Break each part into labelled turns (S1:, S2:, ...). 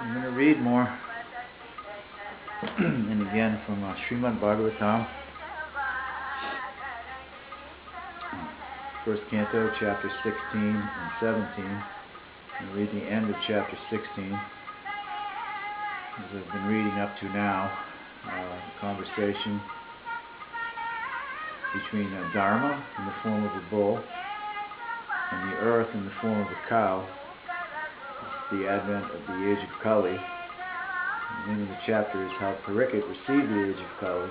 S1: I'm going to read more, and again from Srimad Bhagavatam, first canto, chapter 16 and 17. I'll read the end of chapter 16, as I've been reading up to now, the conversation between Dharma in the form of a bull and the earth in the form of a cow. The advent of the age of Kali. The name of the chapter is How Pariksit Received the Age of Kali,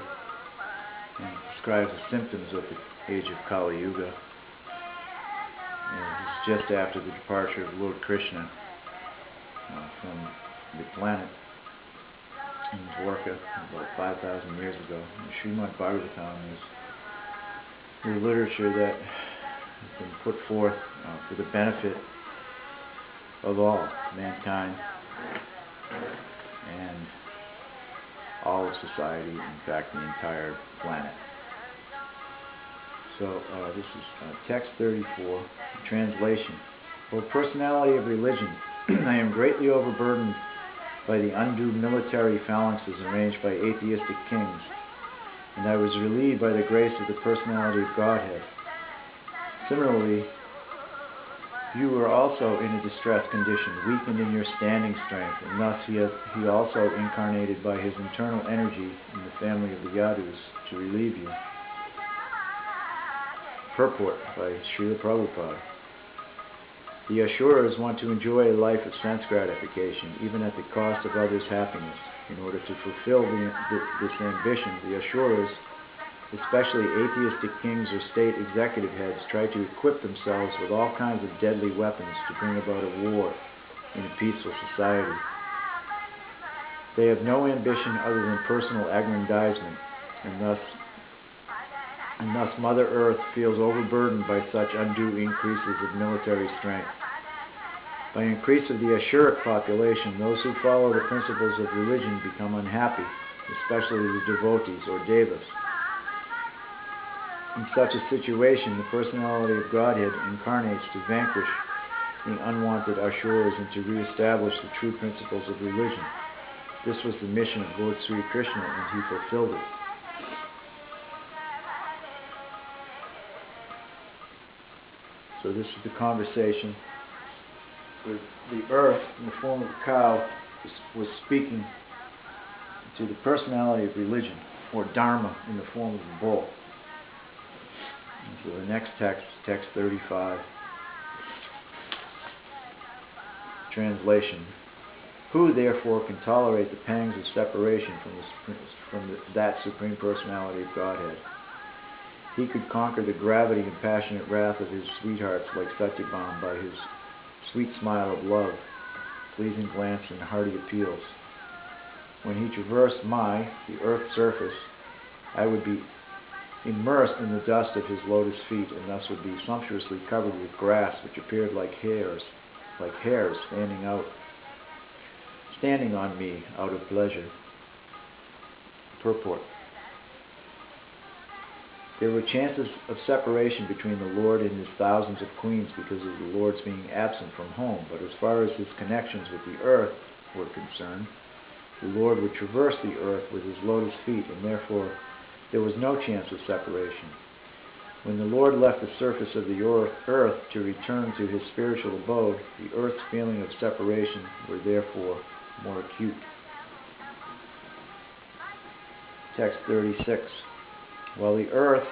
S1: and describes the symptoms of the age of Kali Yuga. And this is just after the departure of Lord Krishna from the planet in Dwarka about 5,000 years ago. And Srimad Bhagavatam is the literature that has been put forth for the benefit of all mankind and all of society, in fact the entire planet. So this is text 34, translation. O personality of religion, I am greatly overburdened by the undue military phalanxes arranged by atheistic kings, and I was relieved by the grace of the personality of Godhead. Similarly, you were also in a distressed condition, weakened in your standing strength, and thus he also incarnated by his internal energy in the family of the Yadus to relieve you. Purport by Srila Prabhupada. The Asuras want to enjoy a life of sense gratification, even at the cost of others' happiness. In order to fulfill this ambition, the Asuras, especially atheistic kings or state executive heads, try to equip themselves with all kinds of deadly weapons to bring about a war in a peaceful society. They have no ambition other than personal aggrandizement, and thus Mother Earth feels overburdened by such undue increases of military strength. By increase of the Ashuric population, those who follow the principles of religion become unhappy, especially the devotees or devas. In such a situation, the personality of Godhead incarnates to vanquish the unwanted Asuras and to re-establish the true principles of religion. This was the mission of Lord Sri Krishna, and he fulfilled it. So this is the conversation where the earth, in the form of a cow, was speaking to the personality of religion, or Dharma, in the form of a bull. So the next text, text 35, translation. Who therefore can tolerate the pangs of separation from that Supreme Personality of Godhead? He could conquer the gravity and passionate wrath of his sweethearts like Satyabhama by his sweet smile of love, pleasing glance, and hearty appeals. When he traversed the earth's surface, I would be immersed in the dust of his lotus feet, and thus would be sumptuously covered with grass which appeared like hairs standing on me out of pleasure. Purport. There were chances of separation between the Lord and his thousands of queens because of the Lord's being absent from home, but as far as his connections with the earth were concerned, the Lord would traverse the earth with his lotus feet, and therefore there was no chance of separation. When the Lord left the surface of the earth to return to his spiritual abode, the earth's feeling of separation were therefore more acute. Text 36. While the earth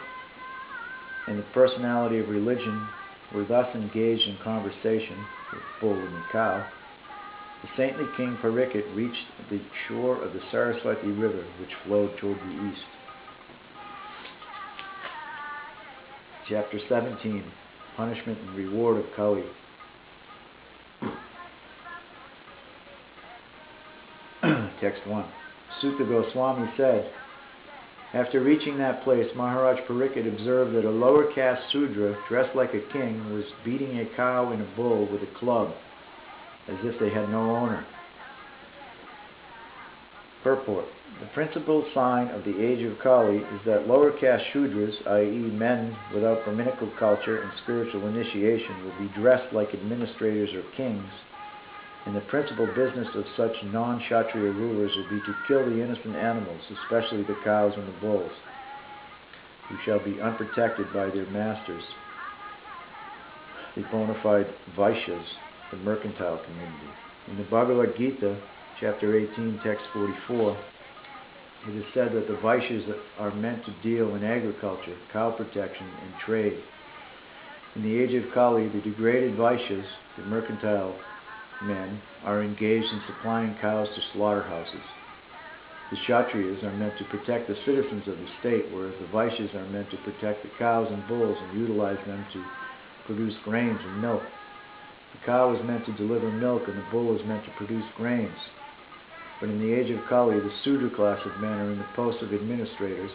S1: and the personality of religion were thus engaged in conversation with the bull and the cow, the saintly King Pariksit reached the shore of the Saraswati River, which flowed toward the east. Chapter 17, Punishment and Reward of Kali. Text 1. Sutta Goswami said, after reaching that place, Maharaj Pariksit observed that a lower caste Sudra, dressed like a king, was beating a cow and a bull with a club, as if they had no owner. Purport. The principal sign of the age of Kali is that lower caste Shudras, i.e. men without Brahminical culture and spiritual initiation, will be dressed like administrators or kings, and the principal business of such non-Kshatriya rulers will be to kill the innocent animals, especially the cows and the bulls, who shall be unprotected by their masters, the bona fide Vaishyas, the mercantile community. In the Bhagavad Gita, chapter 18, text 44, it is said that the Vaishyas are meant to deal in agriculture, cow protection, and trade. In the age of Kali, the degraded Vaishyas, the mercantile men, are engaged in supplying cows to slaughterhouses. The Kshatriyas are meant to protect the citizens of the state, whereas the Vaishyas are meant to protect the cows and bulls and utilize them to produce grains and milk. The cow is meant to deliver milk and the bull is meant to produce grains. But in the age of Kali, the Sudra class of men are in the post of administrators,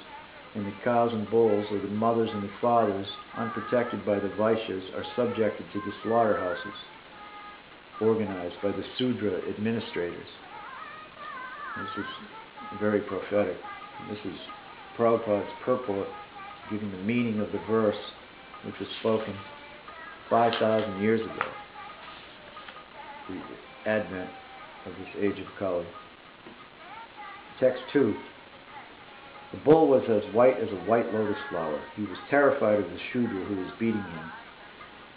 S1: and the cows and bulls, or the mothers and the fathers, unprotected by the Vaishyas, are subjected to the slaughterhouses, organized by the Sudra administrators. This is very prophetic. This is Prabhupada's purport, giving the meaning of the verse which was spoken 5,000 years ago, the advent of this age of Kali. Text 2. The bull was as white as a white lotus flower. He was terrified of the Shudra who was beating him,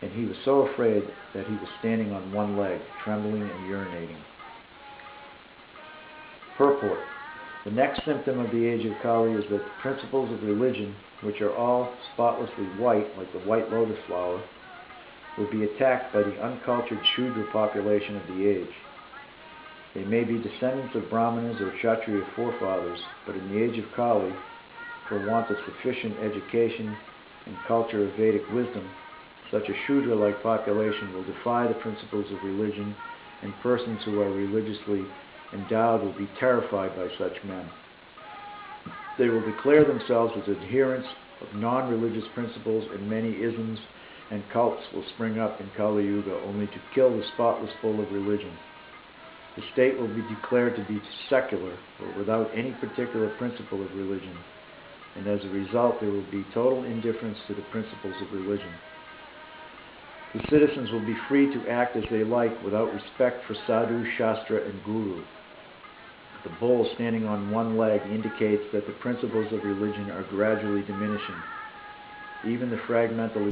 S1: and he was so afraid that he was standing on one leg, trembling and urinating. Purport. The next symptom of the age of Kali is that the principles of religion, which are all spotlessly white, like the white lotus flower, will be attacked by the uncultured Shudra population of the age. They may be descendants of Brahmanas or Kshatriya forefathers, but in the age of Kali, for want of sufficient education and culture of Vedic wisdom, such a Shudra-like population will defy the principles of religion, and persons who are religiously endowed will be terrified by such men. They will declare themselves as adherents of non-religious principles, and many isms and cults will spring up in Kali Yuga only to kill the spotless bull of religion. The state will be declared to be secular, or without any particular principle of religion, and as a result there will be total indifference to the principles of religion. The citizens will be free to act as they like without respect for sadhu, shastra, and guru. The bull standing on one leg indicates that the principles of religion are gradually diminishing. Even the fragmental